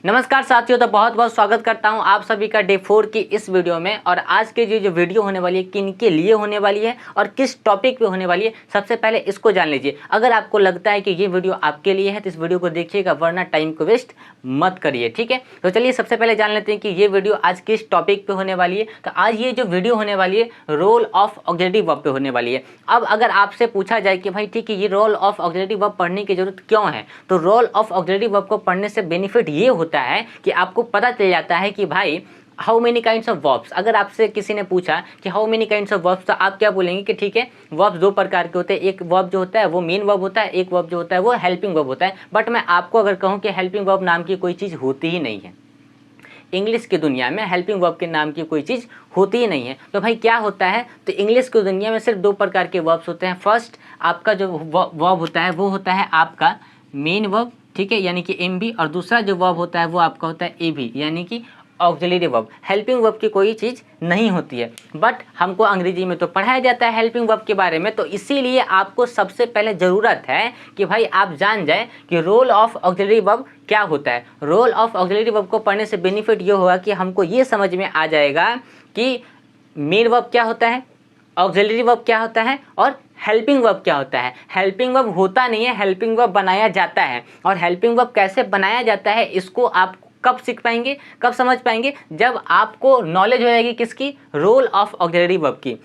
नमस्कार साथियों, तो बहुत बहुत स्वागत करता हूं आप सभी का डे 4 की इस वीडियो में। और आज की जो वीडियो होने वाली है किन के लिए होने वाली है और किस टॉपिक पे होने वाली है, सबसे पहले इसको जान लीजिए। अगर आपको लगता है कि ये वीडियो आपके लिए है तो इस वीडियो को देखिएगा, वरना टाइम को वेस्ट मत करिए, ठीक है। तो चलिए सबसे पहले जान लेते हैं कि ये वीडियो आज किस टॉपिक पे होने वाली है। तो आज ये जो वीडियो होने वाली है रोल ऑफ ऑक्सिलरी वर्ब पे होने वाली है। अब अगर आपसे पूछा जाए कि भाई ठीक है, ये रोल ऑफ ऑक्सिलरी वर्ब पढ़ने की जरूरत क्यों है, तो रोल ऑफ ऑक्सिलरी वर्ब को पढ़ने से बेनिफिट ये होता है कि आपको पता चल जाता है कि भाई how many kinds of verbs. अगर आपसे किसी ने पूछा कि how many kinds of verbs, तो आप क्या बोलेंगे कि ठीक है, वर्ब्स दो प्रकार के होते हैं। एक वर्ब जो होता है वो मेन वर्ब होता है, एक वर्ब जो होता है वो हेल्पिंग वर्ब होता है। बट मैं आपको अगर कहूँ कि हेल्पिंग वर्ब नाम की कोई चीज़ होती ही नहीं है। इंग्लिश की दुनिया में हेल्पिंग वर्ब के नाम की कोई चीज़ होती ही नहीं है। तो भाई क्या होता है, तो इंग्लिश की दुनिया में सिर्फ दो प्रकार के वर्ब्स होते हैं। फर्स्ट आपका जो वर्ब होता है वो होता है आपका मेन वर्ब, ठीक है, यानी कि एम बी। और दूसरा जो वर्ब होता है वो आपका होता है ए बी, यानी कि ऑक्सिलरी वर्ब। हेल्पिंग वर्ब की कोई चीज़ नहीं होती है। बट हमको अंग्रेजी में तो पढ़ाया जाता है हेल्पिंग वर्ब के बारे में, तो इसीलिए आपको सबसे पहले ज़रूरत है कि भाई आप जान जाए कि रोल ऑफ ऑक्सिलरी वर्ब क्या होता है। रोल ऑफ ऑक्सिलरी वर्ब को पढ़ने से बेनिफिट ये होगा कि हमको ये समझ में आ जाएगा कि मेन वर्ब क्या होता है, ऑक्सिलरी वर्ब क्या होता है और हेल्पिंग वर्ब क्या होता है। हेल्पिंग वर्ब होता नहीं है, हेल्पिंग वर्ब बनाया जाता है। और हेल्पिंग वर्ब कैसे बनाया जाता है इसको आप कब सीख पाएंगे, कब समझ पाएंगे, जब आपको नॉलेज हो जाएगी किसकी, रोल ऑफ ऑक्सिलरी वर्ब की।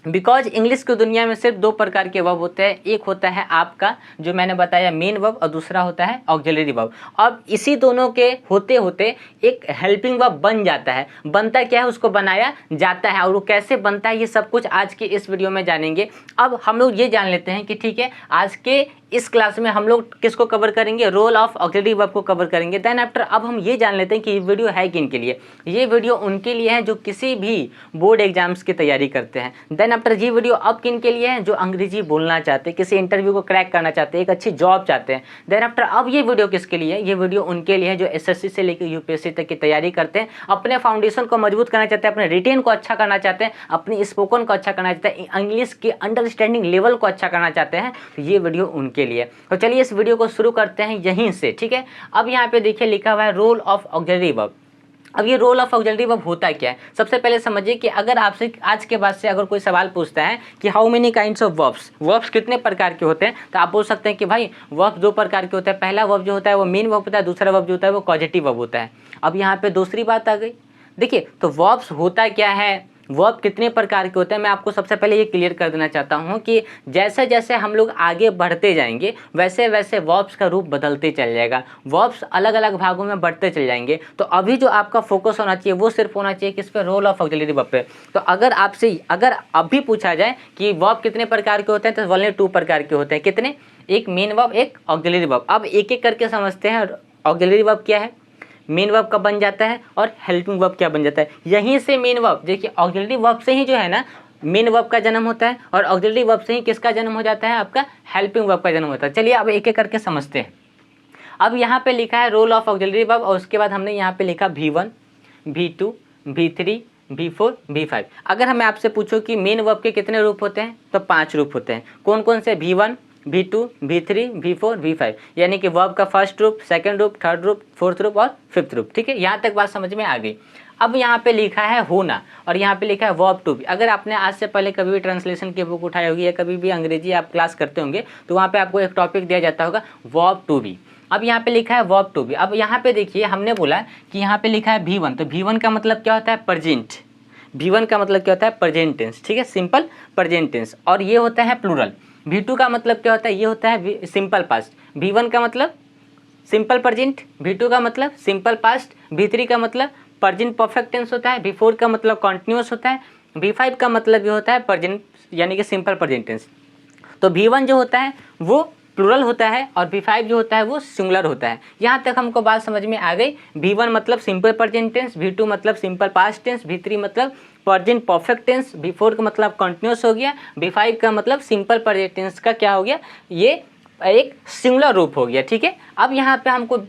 बिकॉज इंग्लिश की दुनिया में सिर्फ दो प्रकार के वर्ब होते हैं। एक होता है आपका जो मैंने बताया मेन वर्ब, और दूसरा होता है ऑक्सिलरी वर्ब। अब इसी दोनों के होते होते एक हेल्पिंग वर्ब बन जाता है। बनता क्या है, उसको बनाया जाता है। और वो कैसे बनता है ये सब कुछ आज की इस वीडियो में जानेंगे। अब हम लोग ये जान लेते हैं कि ठीक है, आज के इस क्लास में हम लोग किसको कवर करेंगे, रोल ऑफ ऑक्सिलरी वर्ब को कवर करेंगे। देन आफ्टर अब हम ये जान लेते हैं कि ये वीडियो है किन के लिए। ये वीडियो उनके लिए है जो किसी भी बोर्ड एग्जाम्स की तैयारी करते हैं। देन आफ्टर ये वीडियो अब किन के लिए है, जो अंग्रेजी बोलना चाहते हैं, किसी इंटरव्यू को क्रैक करना चाहते हैं, एक अच्छी जॉब चाहते हैं। देन आफ्टर अब ये वीडियो किसके लिए है, ये वीडियो उनके लिए है जो एसएससी से लेकर यूपीएससी तक की तैयारी करते हैं, अपने फाउंडेशन को मजबूत करना चाहते हैं, अपने रिटेन को अच्छा करना चाहते हैं, अपनी स्पोकन को अच्छा करना चाहते हैं, इंग्लिश की अंडरस्टैंडिंग लेवल को अच्छा करना चाहते हैं। तो ये वीडियो उनके लिए। तो चलिए इस वीडियो को शुरू करते हैं यहीं से, ठीक है। अब यहाँ पे देखिए लिखा हुआ है रोल ऑफ ऑक्सिलरी वर्ब। अब ये रोल ऑफ ऑक्सिलरी वर्ब होता क्या है, सबसे पहले समझिए कि अगर आपसे आज के बाद से अगर कोई सवाल पूछता है कि how many kinds of verbs, verbs कितने प्रकार के होते हैं, तो आप बोल सकते हैं कि भाई वर्ब्स दो प्रकार के होते हैं। पहला वर्ब जो होता है वो मेन वर्ब होता है, दूसरा वर्ब जो होता है वो कॉजेटिव वर्ब होता है। अब यहाँ पे दूसरी बात आ गई, देखिए तो वर्ब्स होता क्या है, वर्ब कितने प्रकार के होते हैं, मैं आपको सबसे पहले ये क्लियर कर देना चाहता हूँ कि जैसे जैसे हम लोग आगे बढ़ते जाएंगे वैसे वैसे वर्ब्स का रूप बदलते चल जाएगा। वर्ब्स अलग अलग भागों में बढ़ते चल जाएंगे। तो अभी जो आपका फोकस होना चाहिए वो सिर्फ होना चाहिए किस पे, रोल ऑफ ऑक्सिलरी वर्ब पे। तो अगर आपसे अगर अभी पूछा जाए कि वर्ब कितने प्रकार के होते हैं, तो ओनली 2 प्रकार के होते हैं। कितने, एक मेन वर्ब, एक ऑक्सिलरी वर्ब। अब एक एक करके समझते हैं ऑक्सिलरी वर्ब क्या है, मेन वर्ब कब बन जाता है और हेल्पिंग वर्ब क्या बन जाता है। यहीं से मेन वर्ब, देखिए ऑक्सिलरी वर्ब से ही जो है ना मेन वर्ब का जन्म होता है, और ऑक्सिलरी वर्ब से ही किसका जन्म हो जाता है, आपका हेल्पिंग वर्ब का जन्म होता है। चलिए अब एक एक करके समझते हैं। अब यहाँ पे लिखा है रोल ऑफ ऑक्सिलरी वर्ब, और उसके बाद हमने यहाँ पे लिखा V1, V2, V3, V4, V5। अगर मैं आपसे पूछूं कि मेन वर्ब के कितने रूप होते हैं, तो 5 रूप होते हैं। कौन कौन से, V1, V2, V3, V4, V5, यानी कि वर्ब का फर्स्ट रूप, सेकंड रूप, थर्ड रूप, फोर्थ रूप और फिफ्थ रूप, ठीक है। यहाँ तक बात समझ में आ गई। अब यहाँ पे लिखा है होना, और यहाँ पे लिखा है वर्ब टू बी। अगर आपने आज से पहले कभी भी ट्रांसलेशन की बुक उठाई होगी या कभी भी अंग्रेजी आप क्लास करते होंगे, तो वहाँ पे आपको एक टॉपिक दिया जाता होगा वर्ब टू बी। अब यहाँ पे लिखा है वर्ब टू बी। अब यहाँ पे देखिए हमने बोला कि यहाँ पे लिखा है V1, तो V1 का मतलब क्या होता है, प्रेजेंट। V1 का मतलब क्या होता है, प्रेजेंट टेंस, ठीक है, सिंपल प्रेजेंट टेंस। और ये होता है प्लूरल। V2 का मतलब क्या होता है, ये होता है सिंपल पास्ट। V1 का मतलब सिंपल प्रेजेंट, V2 का मतलब सिंपल पास्ट, V3 का मतलब प्रेजेंट परफेक्ट टेंस होता है, V4 का मतलब कॉन्टिन्यूअस होता है, V5 का मतलब ये होता है प्रेजेंट यानी कि सिंपल प्रेजेंट टेंस। तो V1 जो होता है वो प्लूरल होता है और V5 जो होता है वो सिंगुलर होता है। यहाँ तक हमको बात समझ में आ गई। V1 मतलब सिंपल प्रेजेंट टेंस, V2 मतलब सिंपल पास्ट टेंस, V3 मतलब प्रेजेंट परफेक्ट टेंस, V4 का मतलब कंटिन्यूअस हो गया, V5 का मतलब सिंपल प्रेजेंट टेंस का क्या हो गया, ये एक सिंगुलर रूप हो गया, ठीक है। अब यहाँ पे हमको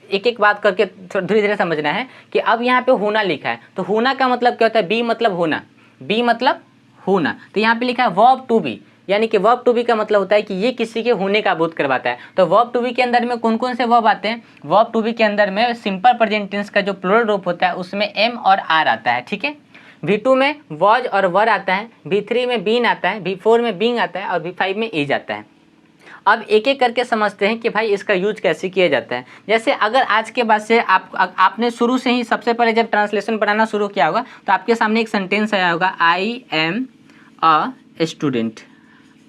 एक एक बात करके धीरे धीरे समझना है कि अब यहाँ पे होना लिखा है, तो होना का मतलब क्या होता है, बी मतलब होना, बी मतलब होना। तो यहाँ पे लिखा है वर्ब टू बी। यानी कि वर्ब टू बी का मतलब होता है कि ये किसी के होने का बोध करवाता है। तो वर्ब टू बी के अंदर में कौन कौन से वर्ब आते हैं? वर्ब टू बी के अंदर में सिंपल प्रेजेंट टेंस का जो प्लूरल रूप होता है उसमें एम और आर आता है, ठीक है। V2 में वॉज और वर आता है, V3 में बीन आता है, V4 में बीइंग आता है और V5 में इज आता है। अब एक एक करके समझते हैं कि भाई इसका यूज कैसे किया जाता है। जैसे अगर आज के बाद से आपने शुरू से ही सबसे पहले जब ट्रांसलेशन बनाना शुरू किया होगा तो आपके सामने एक सेंटेंस आया होगा, I am a student,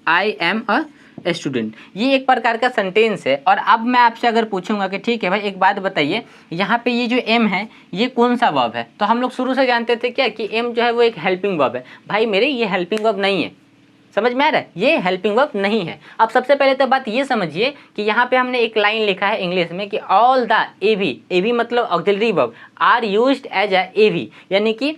I am a student. ये एक प्रकार का सेंटेंस है। और अब मैं आपसे अगर पूछूंगा कि ठीक है भाई एक बात बताइए, यहाँ पे ये जो एम है ये कौन सा वर्ब है? तो हम लोग शुरू से जानते थे क्या कि एम जो है वो एक हेल्पिंग वर्ब है। भाई मेरे ये हेल्पिंग वर्ब नहीं है, समझ में आ रहा है? ये हेल्पिंग वर्ब नहीं है। अब सबसे पहले तो बात ये समझिए कि यहाँ पे हमने एक लाइन लिखा है इंग्लिश में कि ऑल द एवी मतलब auxiliary verb are used as a AV, यानी कि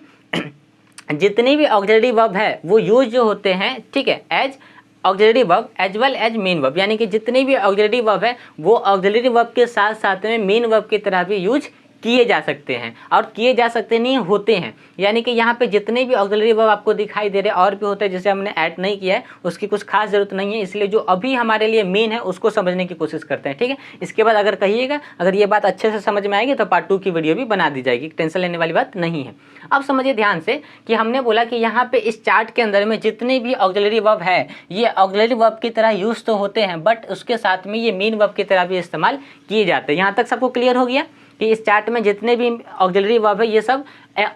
जितने भी ऑक्सिलरी वर्ब है वो यूज जो होते हैं, ठीक है, as auxiliary verb as well as main verb, यानी कि जितने भी ऑक्सिलरी वर्ब है वो ऑक्सिलरी वर्ब के साथ साथ में मेन वर्ब की तरह भी यूज किए जा सकते हैं और किए जा सकते नहीं होते हैं। यानी कि यहाँ पे जितने भी ऑक्सिलरी वर्ब आपको दिखाई दे रहे हैं और भी होते हैं जिसे हमने ऐड नहीं किया है, उसकी कुछ खास जरूरत नहीं है, इसलिए जो अभी हमारे लिए मेन है उसको समझने की कोशिश करते हैं, ठीक है। इसके बाद अगर कहिएगा अगर ये बात अच्छे से समझ में आएगी तो पार्ट 2 की वीडियो भी बना दी जाएगी, टेंशन लेने वाली बात नहीं है। अब समझिए ध्यान से कि हमने बोला कि यहाँ पे इस चार्ट के अंदर में जितने भी ऑक्सिलरी वर्ब है ये ऑक्सिलरी वर्ब की तरह यूज तो होते हैं बट उसके साथ में ये मेन वर्ब की तरह भी इस्तेमाल किए जाते हैं। यहाँ तक सबको क्लियर हो गया कि इस चार्ट में जितने भी ऑक्सिलरी वर्ब है ये सब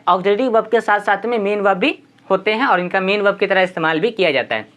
ऑक्सिलरी वर्ब के साथ साथ में मेन वर्ब भी होते हैं और इनका मेन वर्ब की तरह इस्तेमाल भी किया जाता है।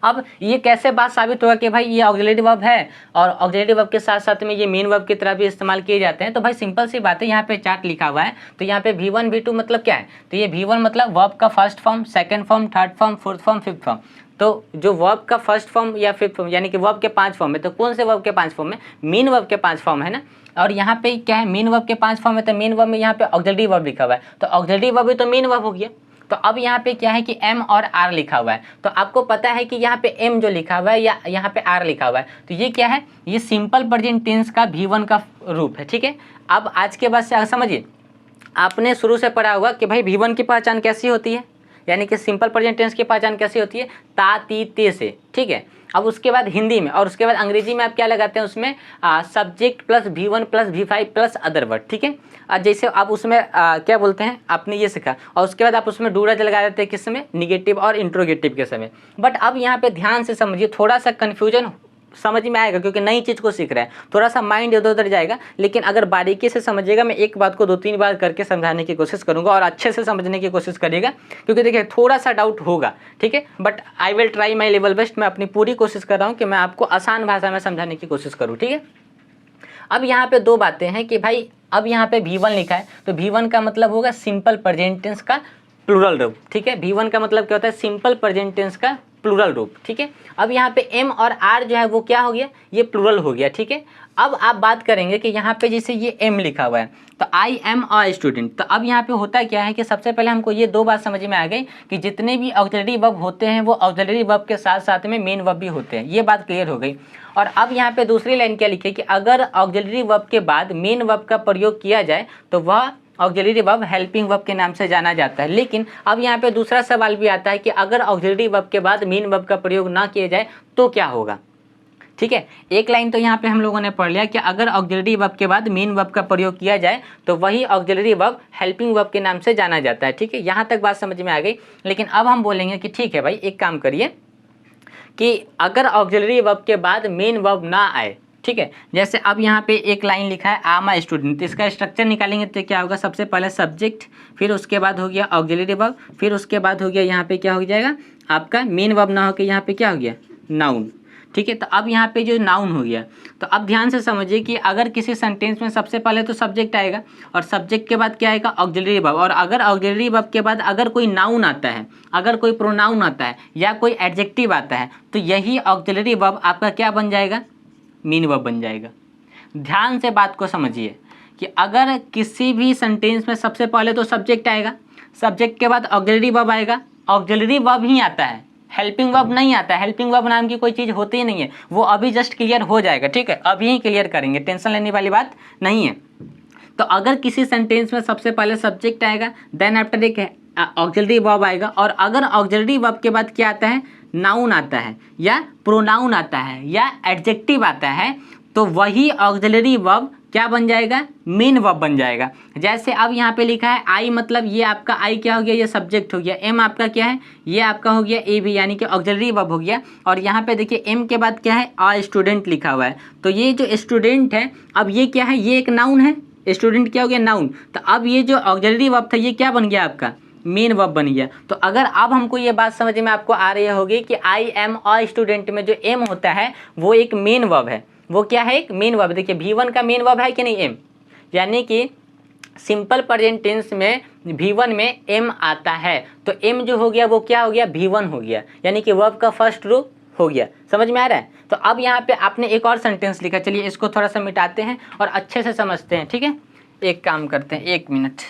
अब ये कैसे बात साबित होगा कि भाई ये ऑक्सिलरी वर्ब है और ऑक्सिलरी वर्ब के साथ साथ में ये मेन वर्ब की तरह भी इस्तेमाल किए जाते हैं? तो भाई सिंपल सी बात है, यहाँ पे चार्ट लिखा हुआ है तो यहाँ पे V1 V2 मतलब क्या है? तो ये V1 मतलब वर्ब का first form, second form, third form, fourth form, fifth form. तो जो वर्ब का फर्स्ट फॉर्म या फिफ्थ फॉर्म यानी कि वर्ब के 5 फॉर्म है, तो कौन से वर्ब के 5 फॉर्म है? मेन वर्ब के 5 फॉर्म है ना। और यहाँ पे क्या है, मेन वर्ब के 5 फॉर्म है तो मेन वर्ब में यहाँ पे ऑक्सिलरी वर्ब लिखा हुआ है तो ऑक्सिलरी वर्ब भी तो मेन वर्ब हो गया। तो अब यहाँ पे क्या है कि एम और आर लिखा हुआ है, तो आपको पता है कि यहाँ पे एम जो लिखा हुआ है या यहाँ पे आर लिखा हुआ है तो ये क्या है, ये सिंपल प्रेजेंट टेंस का V1 का रूप है, ठीक है। अब आज के बाद से समझिए, आपने शुरू से पढ़ा होगा कि भाई V1 की पहचान कैसी होती है, यानी कि सिंपल प्रेजेंट टेंस की पहचान कैसी होती है? ता ती ते से, ठीक है। अब उसके बाद हिंदी में और उसके बाद अंग्रेजी में आप क्या लगाते हैं उसमें? Subject plus V1 plus V5 plus other word, ठीक है। जैसे आप उसमें क्या बोलते हैं, आपने ये सीखा और उसके बाद आप उसमें डूडा लगा देते हैं किस समय? निगेटिव और इंट्रोगेटिव के समय। बट अब यहाँ पे ध्यान से समझिए, थोड़ा सा कन्फ्यूजन समझ में आएगा क्योंकि नई चीज़ को सीख रहे हैं, थोड़ा सा माइंड इधर उधर जाएगा, लेकिन अगर बारीकी से समझिएगा, मैं एक बात को 2-3 बार करके समझाने की कोशिश करूंगा और अच्छे से समझने की कोशिश करिएगा क्योंकि देखिए थोड़ा सा डाउट होगा, ठीक है, but I will try my level best. मैं अपनी पूरी कोशिश कर रहा हूँ कि मैं आपको आसान भाषा में समझाने की कोशिश करूँ, ठीक है। अब यहाँ पे 2 बातें हैं कि भाई अब यहाँ पे V1 लिखा है तो V1 का मतलब होगा सिंपल प्रेजेंट टेंस का प्लूरल रूप, ठीक है। V1 का मतलब क्या होता है? सिंपल प्रेजेंट टेंस का प्लूरल रूप, ठीक है। अब यहाँ पे M और R जो है वो क्या हो गया? ये प्लूरल हो गया, ठीक है। अब आप बात करेंगे कि यहाँ पे जैसे ये M लिखा हुआ है तो आई एम अ स्टूडेंट, तो अब यहाँ पे होता क्या है कि सबसे पहले हमको ये 2 बात समझ में आ गई कि जितने भी ऑक्सिलरी वर्ब होते हैं वो ऑक्सिलरी वर्ब के साथ साथ में मेन वर्ब भी होते हैं, ये बात क्लियर हो गई। और अब यहाँ पे दूसरी लाइन क्या लिखी है कि अगर ऑक्सिलरी वर्ब के बाद मेन वर्ब का प्रयोग किया जाए तो वह ऑक्सिलरी वर्ब हेल्पिंग वर्ब के नाम से जाना जाता है। लेकिन अब यहाँ पे दूसरा सवाल भी आता है कि अगर ऑक्सिलरी वर्ब के बाद मेन वर्ब का प्रयोग ना किया जाए तो क्या होगा, ठीक है। एक लाइन तो यहाँ पे हम लोगों ने पढ़ लिया कि अगर ऑक्सिलरी वर्ब के बाद मेन वर्ब का प्रयोग किया जाए तो वही ऑक्सिलरी वर्ब हेल्पिंग वर्ब के नाम से जाना जाता है, ठीक है। यहाँ तक बात समझ में आ गई। लेकिन अब हम बोलेंगे कि ठीक है भाई एक काम करिए कि अगर ऑक्सिलरी वर्ब के बाद मेन वर्ब ना आए, ठीक है। जैसे अब यहाँ पे एक लाइन लिखा है आई एम अ स्टूडेंट, इसका स्ट्रक्चर निकालेंगे तो क्या होगा? सबसे पहले सब्जेक्ट, फिर उसके बाद हो गया ऑक्सिलरी वर्ब, फिर उसके बाद हो गया यहाँ पे क्या हो जाएगा आपका मेन वर्ब ना होकर यहाँ पे क्या हो गया? नाउन, ठीक है। तो अब यहाँ पे जो नाउन हो गया, तो अब ध्यान से समझिए कि अगर किसी सेंटेंस में सबसे पहले तो सब्जेक्ट आएगा और सब्जेक्ट के बाद क्या आएगा? ऑक्सिलरी वर्ब, और अगर ऑक्सिलरी वर्ब के बाद अगर कोई नाउन आता है, अगर कोई प्रोनाउन आता है या कोई एडजेक्टिव आता है तो यही ऑक्सिलरी वर्ब आपका क्या बन जाएगा? मेन वर्ब बन जाएगा। ध्यान से बात को समझिए कि अगर किसी भी सेंटेंस में सबसे पहले तो सब्जेक्ट आएगा, सब्जेक्ट के बाद ऑक्सिलरी वर्ब आएगा, ऑक्सिलरी वर्ब ही आता है, हेल्पिंग वर्ब नहीं आता है। हेल्पिंग वर्ब नाम की कोई चीज़ होती ही नहीं है, वो अभी जस्ट क्लियर हो जाएगा, ठीक है, अभी ही क्लियर करेंगे, टेंशन लेने वाली बात नहीं है। तो अगर किसी सेंटेंस में सबसे पहले सब्जेक्ट आएगा, देन आफ्टर एक ऑक्सिलरी वर्ब आएगा, और अगर ऑक्सिलरी वर्ब के बाद क्या आता है? नाउन आता है या प्रोनाउन आता है या एडजेक्टिव आता है तो वही ऑक्सिलरी वर्ब क्या बन जाएगा, मेन वर्ब बन जाएगा। जैसे अब यहाँ पे लिखा है आई, मतलब ये आपका आई क्या हो गया, ये सब्जेक्ट हो गया। एम आपका क्या है, ये आपका हो गया ए भी, यानी कि ऑक्सिलरी वर्ब हो गया। और यहाँ पे देखिए एम के बाद क्या है, आ स्टूडेंट लिखा हुआ है। तो ये जो स्टूडेंट है अब ये क्या है, ये एक नाउन है। स्टूडेंट क्या हो गया, नाउन। तो अब ये जो ऑक्सिलरी वर्ब था ये क्या बन गया आपका, मेन वर्ब बन गया। तो अगर अब हमको ये बात समझ में आपको आ रही होगी कि आई एम अ स्टूडेंट में जो एम होता है वो एक मेन वर्ब है। वो क्या है, एक मेन वर्ब। देखिए V1 का मेन वर्ब है कि नहीं, एम। यानी कि सिंपल प्रेजेंट टेंस में V1 में एम आता है तो एम जो हो गया वो क्या हो गया, V1 हो गया, यानी कि वर्ब का फर्स्ट रूप हो गया। समझ में आ रहा है। तो अब यहाँ पे आपने एक और सेंटेंस लिखा, चलिए इसको थोड़ा सा मिटाते हैं और अच्छे से समझते हैं, ठीक है। एक काम करते हैं, 1 मिनट,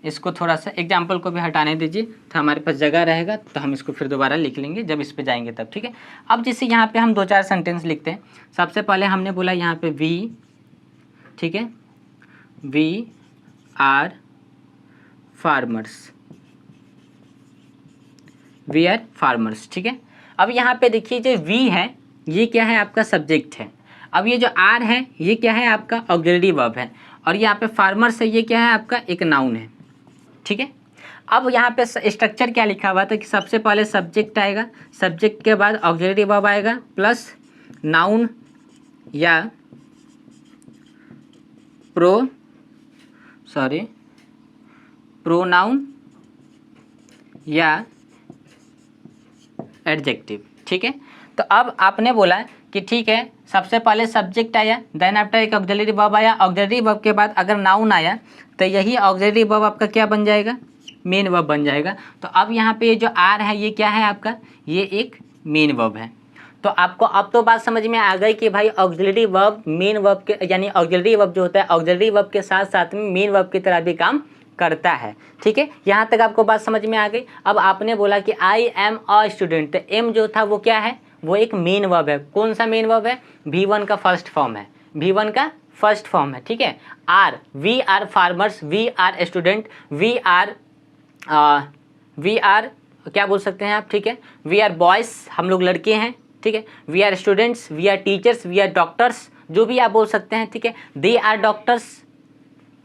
इसको थोड़ा सा एग्जाम्पल को भी हटाने दीजिए तो हमारे पास जगह रहेगा, तो हम इसको फिर दोबारा लिख लेंगे जब इस पे जाएंगे तब, ठीक है। अब जैसे यहाँ पे हम 2-4 सेंटेंस लिखते हैं। सबसे पहले हमने बोला यहाँ पे वी, ठीक है, we are farmers, we are farmers, ठीक है। अब यहाँ पे देखिए जो वी है ये क्या है, आपका सब्जेक्ट है। अब ये जो आर है ये क्या है, आपका ऑक्सिलरी वर्ब है। और यहाँ पे फार्मर्स है, ये क्या है, आपका एक नाउन है, ठीक है। अब यहाँ पे स्ट्रक्चर क्या लिखा हुआ था कि सबसे पहले सब्जेक्ट आएगा, सब्जेक्ट के बाद ऑक्सिलरी वर्ब आएगा प्लस नाउन या प्रोनाउन या एडजेक्टिव, ठीक है। तो अब आपने बोला कि ठीक है, सबसे पहले सब्जेक्ट आया, देन आफ्टर एक ऑक्सिलरी वर्ब आया, ऑक्सिलरी वर्ब के बाद अगर नाउन आया तो यही ऑक्सिलरी वर्ब आपका क्या बन जाएगा, मेन वर्ब बन जाएगा। तो अब यहाँ पे ये जो आर है ये क्या है आपका, ये एक मेन वर्ब है। तो आपको अब तो बात समझ में आ गई कि भाई ऑक्सिलरी वर्ब मेन वर्ब के, यानी ऑक्सिलरी वर्ब जो होता है ऑक्सिलरी वर्ब के साथ साथ में मेन वर्ब की तरह भी काम करता है, ठीक है। यहाँ तक आपको बात समझ में आ गई। अब आपने बोला कि आई एम अ स्टूडेंट, तो एम जो था वो क्या है, वो एक मेन वर्ब है। कौन सा मेन वर्ब है, V1 का फर्स्ट फॉर्म है, V1 का फर्स्ट फॉर्म है, ठीक है। Are, we are farmers, we are student, we are क्या बोल सकते हैं आप, ठीक है, वी आर बॉयज़, हम लोग लड़के हैं, ठीक है, we are students, we are teachers, we are doctors, जो भी आप बोल सकते हैं, ठीक है, दे आर डॉक्टर्स,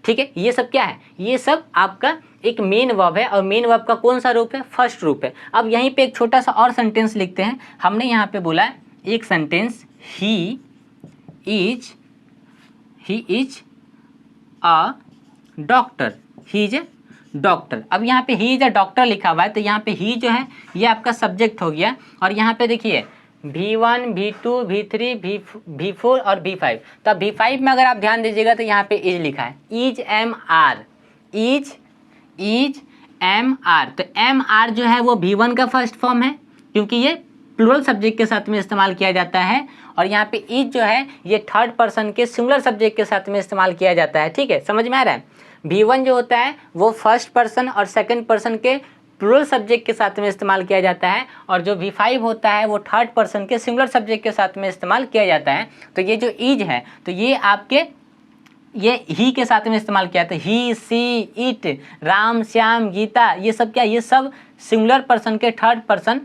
ठीक है। ये सब क्या है, ये सब आपका एक मेन वर्ब है। और मेन वर्ब का कौन सा रूप है, फर्स्ट रूप है। अब यहीं पे एक छोटा सा और सेंटेंस लिखते हैं। हमने यहाँ पे बोला एक sentence, he is a doctor, he is a doctor. अब यहाँ पे ही इज अ डॉक्टर लिखा हुआ है तो यहाँ पे ही जो है ये आपका सब्जेक्ट हो गया। और यहाँ पे देखिए V1, V2, V3, V4 और V5। तो V5 में अगर आप ध्यान दीजिएगा तो यहाँ पे इज लिखा है, is am are, is am are. तो एम आर जो है वो V1 का फर्स्ट फॉर्म है क्योंकि ये प्लूरल सब्जेक्ट के साथ में इस्तेमाल किया जाता है। और यहाँ पे इज जो है ये थर्ड पर्सन के सिंगुलर सब्जेक्ट के साथ में इस्तेमाल किया जाता है, ठीक है, समझ में आ रहा है। V1 जो होता है वो फर्स्ट पर्सन और सेकंड पर्सन के प्लूरल सब्जेक्ट के साथ में इस्तेमाल किया जाता है, और जो V5 होता है वो थर्ड पर्सन के सिंगुलर सब्जेक्ट के साथ में इस्तेमाल किया जाता है। तो ये जो इज है तो ये आपके ये ही के साथ में इस्तेमाल किया था, ही, सी, इट, राम, श्याम, गीता, ये सब क्या, ये सब सिंगुलर पर्सन के थर्ड पर्सन,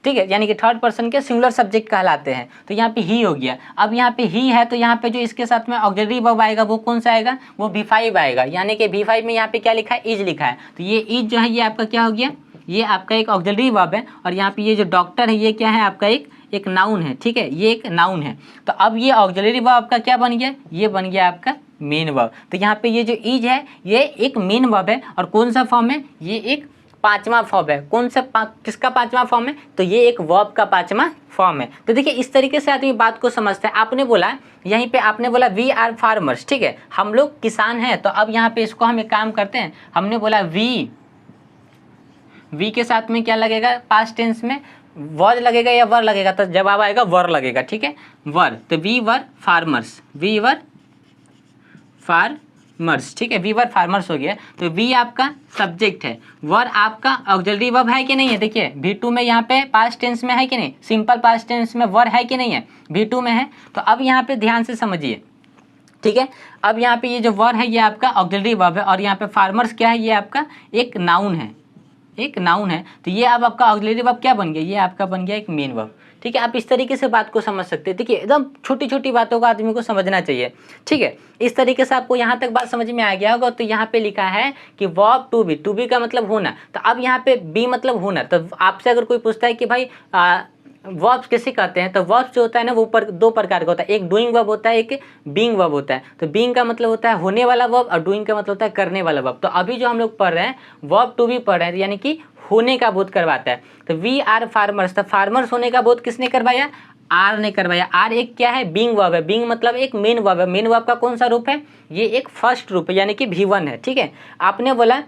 ठीक है, यानी कि थर्ड पर्सन के सिंगुलर सब्जेक्ट कहलाते हैं। तो यहाँ पे ही हो गया। अब यहाँ पे ही है तो यहाँ पे जो इसके साथ में ऑक्सिलरी वर्ब आएगा वो कौन सा आएगा, वो V5 आएगा। यानी कि V5 में यहाँ पे क्या लिखा है, इज लिखा है। तो ये इज जो है ये आपका क्या हो गया, ये आपका एक ऑक्सिलरी वर्ब है। और यहाँ पे ये जो डॉक्टर है ये क्या है, आपका एक नाउन है, ठीक है, ये एक नाउन है। तो अब ये ऑक्सिलरी वर्ब आपका क्या बन गया, ये बन गया आपका मेन वर्ब। तो यहाँ पे ये जो इज है ये एक मेन वर्ब है। और कौन सा फॉर्म है, ये एक पांचवा फॉर्म है। कौन सा किसका पांचवा फॉर्म है, तो ये एक वर्ब का पांचवा फॉर्म है। तो देखिए इस तरीके से आदमी बात को समझता है। आपने बोला यहीं पे, आपने बोला वी आर फार्मर्स, ठीक है, हम लोग किसान हैं। तो अब यहाँ पे इसको हम एक काम करते हैं, हमने बोला वी के साथ में क्या लगेगा, पास्ट टेंस में वॉज लगेगा या वर लगेगा, तो जवाब आएगा वर लगेगा, ठीक है, वर। तो we were farmers, we were farmers, ठीक है, वी वर फार्मर्स हो गया। तो वी आपका सब्जेक्ट है, वर आपका ऑक्सिलरी वर्ब है कि नहीं है। देखिए V2 में यहाँ पे पास्ट टेंस में है कि नहीं, सिंपल पास्ट टेंस में वर है कि नहीं है, V2 में है। तो अब यहाँ पे ध्यान से समझिए, ठीक है। अब यहाँ पे ये जो वर है ये आपका ऑक्सिलरी वर्ब है। और यहाँ पे फार्मर्स क्या है, ये आपका एक नाउन है, एक नाउन है, तो ये अब आपका ऑक्सिलरी वर्ब क्या बन गया, ये आपका बन गया एक मेन वर्ब। ठीक है, आप इस तरीके से बात को समझ सकते हैं। देखिए एकदम छोटी छोटी बातों को आदमी को समझना चाहिए। ठीक है, इस तरीके से आपको यहाँ तक बात समझ में आ गया होगा। तो यहाँ पे लिखा है कि वर्ब टू बी का मतलब होना, तो अब यहाँ पे बी मतलब होना। तो आपसे अगर कोई पूछता है कि भाई वर्ब्स किसे कहते हैं, तो वर्ब्स जो होता है ना वो दो प्रकार का होता है, एक डूइंग वर्ब होता है, एक बीइंग वर्ब होता है। तो बीइंग का मतलब होता है होने वाला वर्ब और डूइंग का मतलब होता है करने वाला वर्ब। तो अभी जो हम लोग पढ़ रहे हैं वर्ब टू बी पढ़ रहे हैं, यानी कि होने का बोध करवाता है। तो वी आर फार्मर्स, तो फार्मर्स होने का बोध किसने करवाया, आर ने करवाया। आर एक क्या है, बीइंग वर्ब है। बीइंग मतलब एक मेन वर्ब है। मेन वर्ब का कौन सा रूप है, ये एक फर्स्ट रूप है, यानी कि V1 है। ठीक है, आपने बोला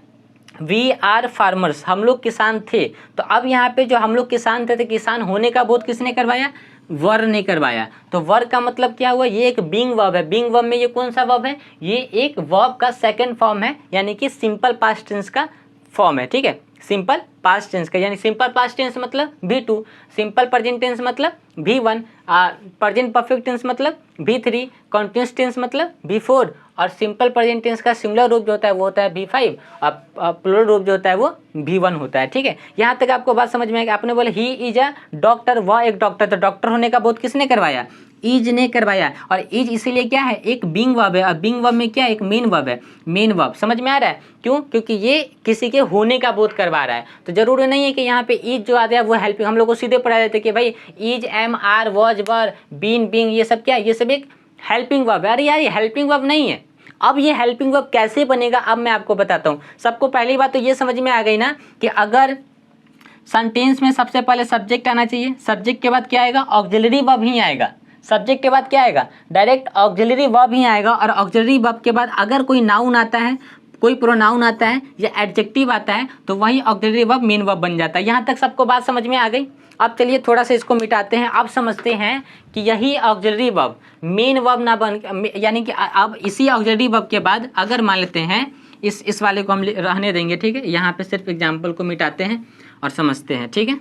वी आर फार्मर्स, हम लोग किसान थे। तो अब यहाँ पे जो हम लोग किसान थे, तो किसान होने का बोध किसने करवाया, वर ने करवाया। तो वर का मतलब क्या हुआ, ये एक बीइंग वर्ब है। बीइंग वर्ब में ये कौन सा वर्ब है, ये एक वर्ब का सेकंड फॉर्म है, यानी कि सिंपल पास्ट टेंस का फॉर्म है। ठीक है, सिंपल पास्ट टेंस का, यानी सिंपल पास्ट टेंस मतलब V2, सिंपल प्रेजेंट टेंस मतलब V1, प्रेजेंट परफेक्ट टेंस मतलब V3, कॉन्टिन्यूअस टेंस मतलब V4, और सिंपल प्रेजेंट टेंस का सिंगुलर रूप जो होता है वो होता है V5, और प्लूरल रूप जो होता है वो V1 होता है। ठीक है, यहाँ तक आपको बात समझ में आएगी। आपने बोला ही इज अ डॉक्टर, वह एक डॉक्टर, तो डॉक्टर होने का बोध किसने करवाया, इज ने करवाया। और इज इसीलिए क्या है, एक बीइंग वर्ब है, और बीइंग वर्ब में क्या है, एक मेन वर्ब है। मेन वर्ब समझ में आ रहा है, क्यों, क्योंकि ये किसी के होने का बोध करवा रहा है। तो जरूरी नहीं है कि यहाँ पे इज जो आ गया वो हेल्पिंग, हम लोग को सीधे पढ़ा जाते कि भाई is, am, are, was, were, been, being, ये सब क्या है, ये सब एक हेल्पिंग वर्ब है। अरे यार ये हेल्पिंग वर्ब नहीं है। अब ये हेल्पिंग वर्ब कैसे बनेगा, अब मैं आपको बताता हूँ। सबको पहली बात तो ये समझ में आ गई ना कि अगर सेंटेंस में सबसे पहले सब्जेक्ट आना चाहिए, सब्जेक्ट के बाद क्या आएगा, ऑक्सिलरी वर्ब ही आएगा। सब्जेक्ट के बाद क्या आएगा, डायरेक्ट ऑक्सिलरी वर्ब ही आएगा। और ऑक्सिलरी वर्ब के बाद अगर कोई नाउन आता है, कोई प्रोनाउन आता है या एडजेक्टिव आता है, तो वही ऑक्सिलरी वर्ब मेन वर्ब बन जाता है। यहाँ तक सबको बात समझ में आ गई। अब चलिए थोड़ा सा इसको मिटाते हैं। अब समझते हैं कि यही ऑक्सिलरी वर्ब मेन वर्ब ना बन, यानी कि अब इसी ऑक्सिलरी वर्ब के बाद अगर मान लेते हैं इस वाले को हम रहने देंगे। ठीक है, यहाँ पे सिर्फ एग्जाम्पल को मिटाते हैं और समझते हैं। ठीक है,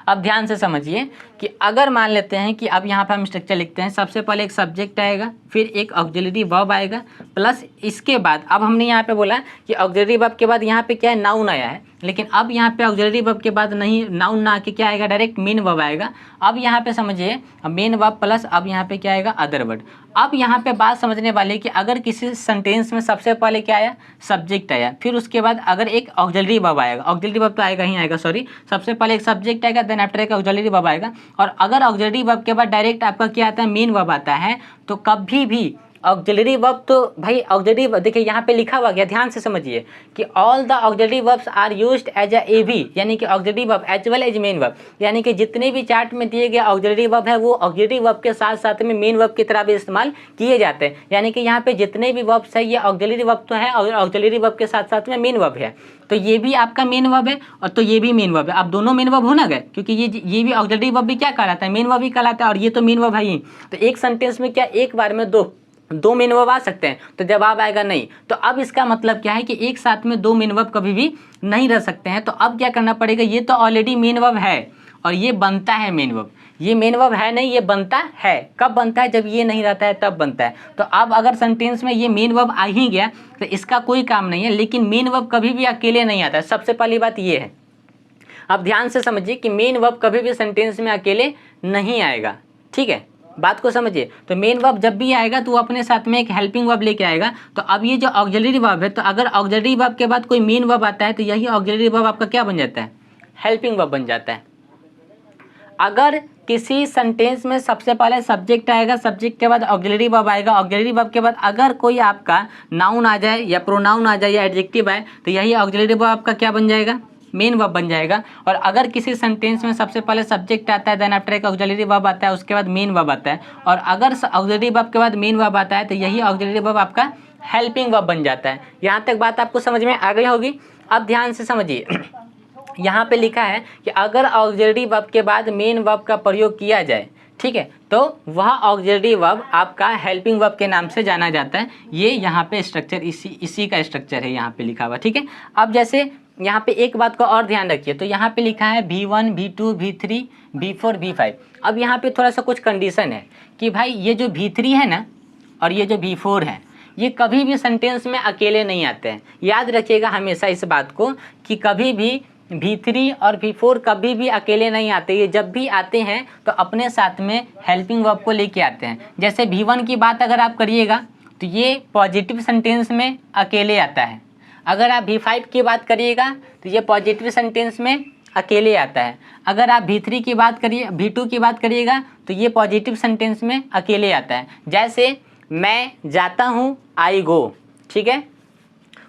अब ध्यान से समझिए कि अगर मान लेते हैं कि अब यहाँ पर हम स्ट्रक्चर लिखते हैं, सबसे पहले एक सब्जेक्ट आएगा, फिर एक ऑक्सिलरी वर्ब आएगा, प्लस इसके बाद अब हमने यहाँ पे बोला कि ऑक्सिलरी वर्ब के बाद यहाँ पे क्या है, नाउन आया है। लेकिन अब यहाँ पे ऑक्सिलरी वर्ब के बाद नहीं, नाउन ना आके क्या आएगा, डायरेक्ट मेन वर्ब आएगा। अब यहाँ पे समझिए मेन वर्ब प्लस अब यहाँ पे क्या आएगा, अदर वर्ड। अब यहाँ पे बात समझने वाली कि अगर किसी सेंटेंस में सबसे पहले क्या आया, सब्जेक्ट आया, फिर उसके बाद अगर एक ऑक्सिलरी वर्ब आएगा, ऑक्सिलरी वर्ब तो आएगा ही आएगा, सॉरी, सबसे पहले एक सब्जेक्ट आएगा, देन आफ्टर एक ऑक्सिलरी वर्ब आएगा। और अगर ऑक्सिलरी वर्ब के बाद डायरेक्ट आपका क्या आता है, मेन वर्ब आता है, तो कभी भी ऑक्सिलरी वर्ब, तो भाई ऑक्सिलरी वर्ब देखिए यहाँ पे लिखा हुआ गया, ध्यान से समझिए कि all the auxiliary verbs are used as a AV, यानी कि auxiliary verb as well as main verb, यानी कि जितने भी चार्ट में दिए गए ऑक्सिलरी वर्ब है वो ऑक्सिलरी वर्ब के साथ साथ में मेन वर्ब की तरह भी इस्तेमाल किए जाते हैं। यानी कि यहाँ पे जितने भी वर्ब्स है ये ऑक्सिलरी वर्ब तो है और ऑक्सिलरी वर्ब के साथ साथ में मेन वर्ब है। तो ये भी आपका मेन वर्ब है और तो ये भी मेन वर्ब है। अब दोनों मेन वर्ब हो ना गए, क्योंकि ये भी ऑक्सिलरी वर्ब भी क्या कहलाता है, मेन वर्ब ही कहलाता है, और ये तो मेन वर्ब है ही। तो एक सेंटेंस में क्या एक बार में दो मेन वर्ब आ सकते हैं, तो जवाब आएगा नहीं। तो अब इसका मतलब क्या है कि एक साथ में दो मेन वर्ब कभी भी नहीं रह सकते हैं। तो अब क्या करना पड़ेगा, ये तो ऑलरेडी मेन वर्ब है और ये बनता है मेन वर्ब। ये मेन वर्ब है नहीं, ये बनता है। कब बनता है, जब ये नहीं रहता है तब बनता है। तो अब अगर सेंटेंस में ये मेन वर्ब आ ही गया तो इसका कोई काम नहीं है। लेकिन मेन वर्ब कभी भी अकेले नहीं आता है, सबसे पहली बात ये है। अब ध्यान से समझिए कि मेन वर्ब कभी भी सेंटेंस में अकेले नहीं आएगा। ठीक है, बात को समझिए। तो मेन वर्ब जब भी आएगा तो वो अपने साथ में एक हेल्पिंग वर्ब लेके आएगा। तो अब ये जो ऑक्सिलरी वर्ब है, तो अगर ऑक्सिलरी वर्ब के बाद कोई मेन वर्ब आता है तो यही ऑक्सिलरी वर्ब आपका क्या बन जाता है, हेल्पिंग वर्ब बन जाता है। अगर किसी सेंटेंस में सबसे पहले सब्जेक्ट आएगा, सब्जेक्ट के बाद ऑक्सिलरी वर्ब आएगा, ऑक्सिलरी वर्ब के बाद अगर कोई आपका नाउन आ जाए या प्रोनाउन आ जाए या एडजेक्टिव आए, तो यही ऑक्सिलरी वर्ब आपका क्या बन जाएगा, मेन वर्ब बन जाएगा। और अगर किसी सेंटेंस में सबसे पहले सब्जेक्ट आता है, देन आफ्टर एक ऑक्सिलरी वर्ब आता है, उसके बाद मेन वर्ब आता है, और अगर ऑक्सिलरी वर्ब के बाद मेन वर्ब आता है तो यही ऑक्सिलरी वर्ब आपका हेल्पिंग वर्ब बन जाता है। यहाँ तक बात आपको समझ में आ गई होगी। अब ध्यान से समझिए, यहाँ पे लिखा है कि अगर ऑक्सिलरी वर्ब के बाद मेन वर्ब का प्रयोग किया जाए, ठीक है, तो वह ऑक्सिलरी वर्ब आपका हेल्पिंग वर्ब के नाम से जाना जाता है। ये यहाँ पे स्ट्रक्चर इसी का स्ट्रक्चर है यहाँ पे लिखा हुआ। ठीक है, अब जैसे यहाँ पे एक बात का और ध्यान रखिए, तो यहाँ पे लिखा है V1, V2, V3, V4, V5। अब यहाँ पे थोड़ा सा कुछ कंडीशन है कि भाई ये जो V3 है ना और ये जो V4 है, ये कभी भी सेंटेंस में अकेले नहीं आते हैं। याद रखिएगा हमेशा इस बात को कि कभी भी V3 और V4 कभी भी अकेले नहीं आते। ये जब भी आते हैं तो अपने साथ में हेल्पिंग वर्ब को लेके आते हैं। जैसे V1 की बात अगर आप करिएगा तो ये पॉजिटिव सेंटेंस में अकेले आता है। अगर आप V5 की बात करिएगा तो ये पॉजिटिव सेंटेंस में अकेले आता है। अगर आप V3 की बात करिए, V2 की बात करिएगा तो ये पॉजिटिव सेंटेंस में अकेले आता है। जैसे मैं जाता हूँ, आई गो, ठीक है।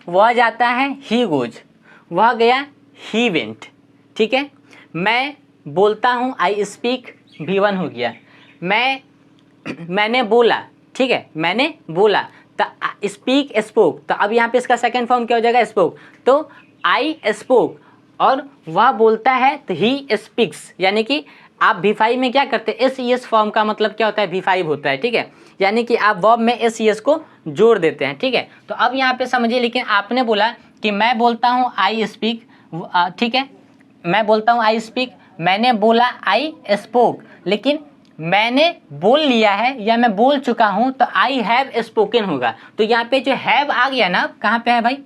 वह जाता है, ही गोज। वह गया, ही वेंट, ठीक है। मैं बोलता हूँ, आई स्पीक, V1 हो गया। मैंने बोला, ठीक है, मैंने बोला तो स्पीक, स्पोक। तो अब यहाँ पे इसका सेकेंड फॉर्म क्या हो जाएगा, स्पोक। तो आई स्पोक और वह बोलता है तो ही स्पीक्स। यानी कि आप V5 में क्या करते हैं, SES फॉर्म का मतलब क्या होता है, V5 होता है, ठीक है। यानी कि आप वर्ब में SES को जोड़ देते हैं, ठीक है। तो अब यहाँ पे समझिए, लेकिन आपने बोला कि मैं बोलता हूँ, आई स्पीक, ठीक है, मैं बोलता हूँ आई स्पीक, मैंने बोला आई स्पोक, लेकिन मैंने बोल लिया है या मैं बोल चुका हूँ तो आई हैव स्पोकन होगा। तो यहाँ पे जो हैव आ गया ना, कहाँ पे है भाई,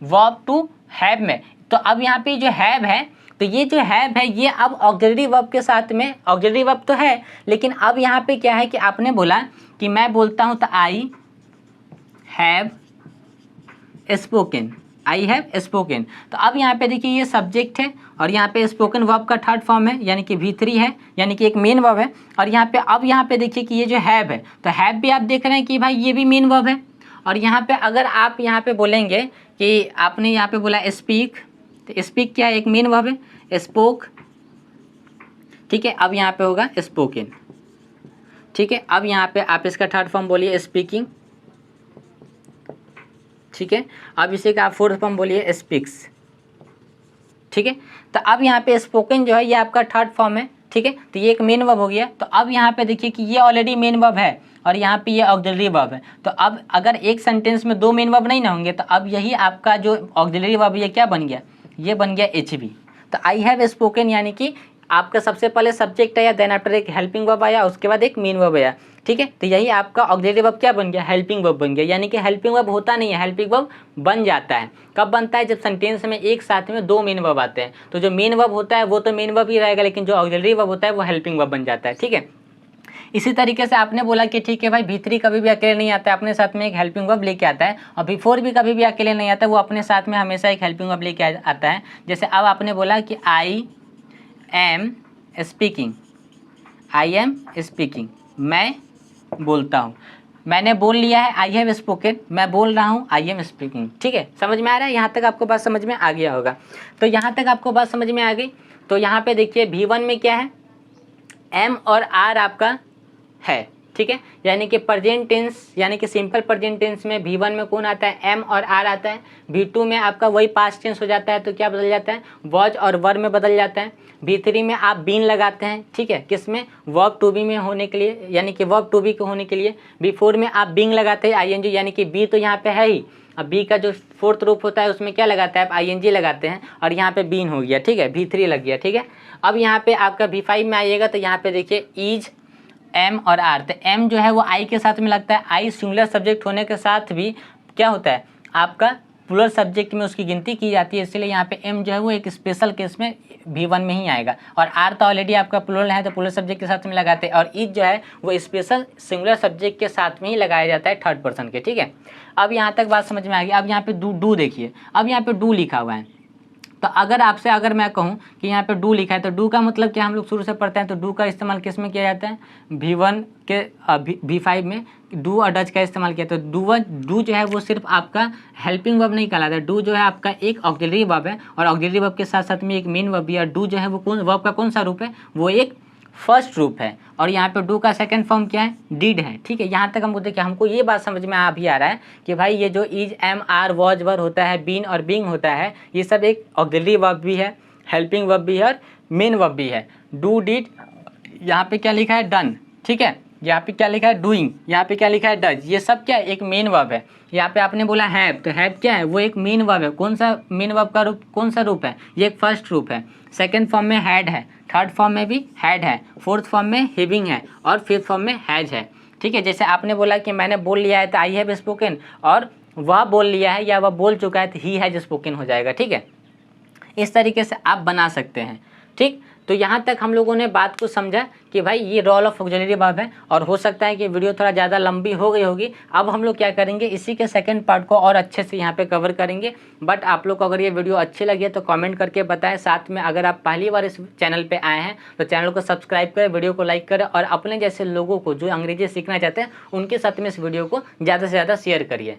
वर्ब टू हैव में। तो अब यहाँ पे जो हैव है, तो ये जो हैव है ये अब ऑक्सिलरी वर्ब के साथ में, ऑक्सिलरी वर्ब तो है लेकिन अब यहाँ पे क्या है कि आपने बोला कि मैं बोलता हूँ तो I have spoken, I have spoken. तो अब यहाँ पे देखिए ये सब्जेक्ट है और यहाँ पे स्पोकन वर्ब का थर्ड फॉर्म है यानी कि V3 है, यानी कि एक मेन वर्ब है। और यहाँ पे अब यहाँ पे देखिए कि ये जो हैव है, तो हैव भी आप देख रहे हैं कि भाई ये भी मेन वर्ब है। और यहाँ पे अगर आप यहाँ पे बोलेंगे कि आपने यहाँ पे बोला स्पीक, तो स्पीक क्या है, एक मेन वर्ब है। स्पोक, ठीक है, अब यहाँ पे होगा स्पोकन, ठीक है। अब यहाँ पे आप इसका थर्ड फॉर्म बोलिए स्पीकिंग, ठीक है। अब इसी का आप फोर्थ फॉर्म बोलिए स्पीक्स, ठीक है। तो अब यहाँ पे स्पोकन जो है ये आपका थर्ड फॉर्म है, ठीक है। तो ये एक मेन वर्ब हो गया। तो अब यहाँ पे देखिए कि ये ऑलरेडी मेन वर्ब है और यहाँ पे ये ऑक्सिलरी वर्ब है। तो अब अगर एक सेंटेंस में दो मेन वर्ब नहीं ना होंगे तो अब यही आपका जो ऑक्सिलरी वर्ब ये क्या बन गया, ये बन गया HB। तो आई हैव स्पोकन यानी कि आपका सबसे पहले सब्जेक्ट आया, देन आफ्टर एक हेल्पिंग वर्ब आया, उसके बाद एक मेन वर्ब आया, ठीक है। तो यही आपका ऑक्सिलरी वर्ब क्या बन गया, हेल्पिंग वर्ब बन गया। यानी कि हेल्पिंग वर्ब होता नहीं है, हेल्पिंग वर्ब बन जाता है। कब बनता है, जब सेंटेंस में एक साथ में दो मेन वर्ब आते हैं। तो जो मेन वर्ब होता है वो तो मेन वर्ब ही रहेगा, लेकिन जो ऑक्सिलरी वर्ब होता है वो हेल्पिंग वर्ब बन जाता है, ठीक है। इसी तरीके से आपने बोला कि ठीक है भाई V3 कभी भी अकेले नहीं आता है, अपने साथ में एक हेल्पिंग वर्ब लेके आता है। और V4 भी कभी भी अकेले नहीं आता, वो अपने साथ में हमेशा एक हेल्पिंग वर्ब लेके आता है। जैसे अब आपने बोला कि I am speaking, I am speaking, मैं बोलता हूँ, मैंने बोल लिया है, आई हैव स्पोकन, मैं बोल रहा हूँ, आई एम स्पीकिंग, ठीक है। समझ में आ रहा है, यहाँ तक आपको बात समझ में आ गया होगा। तो यहाँ तक आपको बात समझ में आ गई। तो यहाँ पे देखिए V1 में क्या है, M और R आपका है, ठीक है। यानी कि प्रेजेंट टेंस, यानी कि सिंपल प्रेजेंट टेंस में V1 में कौन आता है, M और R आता है। V2 में आपका वही पास्ट टेंस हो जाता है, तो क्या बदल जाता है, वॉज और वर में बदल जाता है। V3 में आप बीन लगाते हैं, ठीक है, किस में, वर्ब टू बी में होने के लिए, यानी कि वर्ब टू बी के होने के लिए। V4 में आप बींग लगाते हैं ING, यानी कि बी तो यहाँ पे है ही, अब बी का जो फोर्थ रूप होता है उसमें क्या लगाता है, आप ING लगाते हैं और यहाँ पे बीन हो गया, ठीक है, V3 लग गया, ठीक है। अब यहाँ पे आपका V5 में आइएगा तो यहाँ पे देखिए इज, M और R। तो M जो है वो I के साथ में लगता है, I सिंगुलर सब्जेक्ट होने के साथ भी क्या होता है, आपका प्लूरल सब्जेक्ट में उसकी गिनती की जाती है, इसलिए यहाँ पे M जो है वो एक स्पेशल केस में V1 में ही आएगा। और R तो ऑलरेडी आपका प्लूरल है तो प्लूरल सब्जेक्ट के साथ में लगाते हैं। और इज जो है वो स्पेशल सिंगुलर सब्जेक्ट के साथ में ही लगाया जाता है, थर्ड पर्सन के, ठीक है। अब यहाँ तक बात समझ में आ गई। अब यहाँ पे डू देखिए, अब यहाँ पे डू लिखा हुआ है। तो अगर मैं कहूँ कि यहाँ पे डू लिखा है तो डू का मतलब क्या, हम लोग शुरू से पढ़ते हैं तो डू का इस्तेमाल किस में किया जाता है, V1 के V5 में डू और डज का इस्तेमाल किया। तो डू जो है वो सिर्फ आपका हेल्पिंग वर्ब नहीं कहलाता है, डू जो है आपका एक ऑक्सिलरी वर्ब है और ऑक्सिलरी वर्ब के साथ साथ में एक मेन वर्ब भी है। डू जो है वो कौन वर्ब का कौन सा रूप है, वो एक फर्स्ट रूप है। और यहाँ पे डू का सेकंड फॉर्म क्या है, डिड है, ठीक है। यहाँ तक हमको देखिए, हमको ये बात समझ में अभी आ रहा है कि भाई ये जो इज, एम, आर, वॉज, वर होता है, बीन और बीइंग होता है, ये सब एक ऑक्सिलरी वर्ब भी है, हेल्पिंग वर्ब भी है और मेन वर्ब भी है। डू, डिड, यहाँ पे क्या लिखा है, डन, ठीक है। यहाँ पे क्या लिखा है, डूइंग, यहाँ पे क्या लिखा है, डज, ये सब क्या है, एक मेन वर्ब है। यहाँ पे आपने बोला हैव, तो हैव क्या है, वो एक मेन वर्ब है। कौन सा मेन वर्ब का रूप, कौन सा रूप है, ये एक फर्स्ट रूप है। सेकंड फॉर्म में हैड है, थर्ड फॉर्म में भी हैड है, फोर्थ फॉर्म में हैविंग है और फिफ्थ फॉर्म में हैज है। ठीक है, जैसे आपने बोला कि मैंने बोल लिया है तो आई हैव स्पोकन, और वह बोल लिया है या वह बोल चुका है तो ही हैज स्पोकन हो जाएगा। ठीक है, इस तरीके से आप बना सकते हैं। ठीक, तो यहाँ तक हम लोगों ने बात को समझा कि भाई ये रोल ऑफ ऑक्सिलरी वर्ब है, और हो सकता है कि वीडियो थोड़ा ज़्यादा लंबी हो गई होगी। अब हम लोग क्या करेंगे, इसी के सेकंड पार्ट को और अच्छे से यहाँ पे कवर करेंगे। बट आप लोग को अगर ये वीडियो अच्छी लगी है तो कमेंट करके बताएं। साथ में अगर आप पहली बार इस चैनल पे आए हैं तो चैनल को सब्सक्राइब करें, वीडियो को लाइक करें, और अपने जैसे लोगों को जो अंग्रेजी सीखना चाहते हैं उनके साथ में इस वीडियो को ज़्यादा से ज़्यादा शेयर करिए।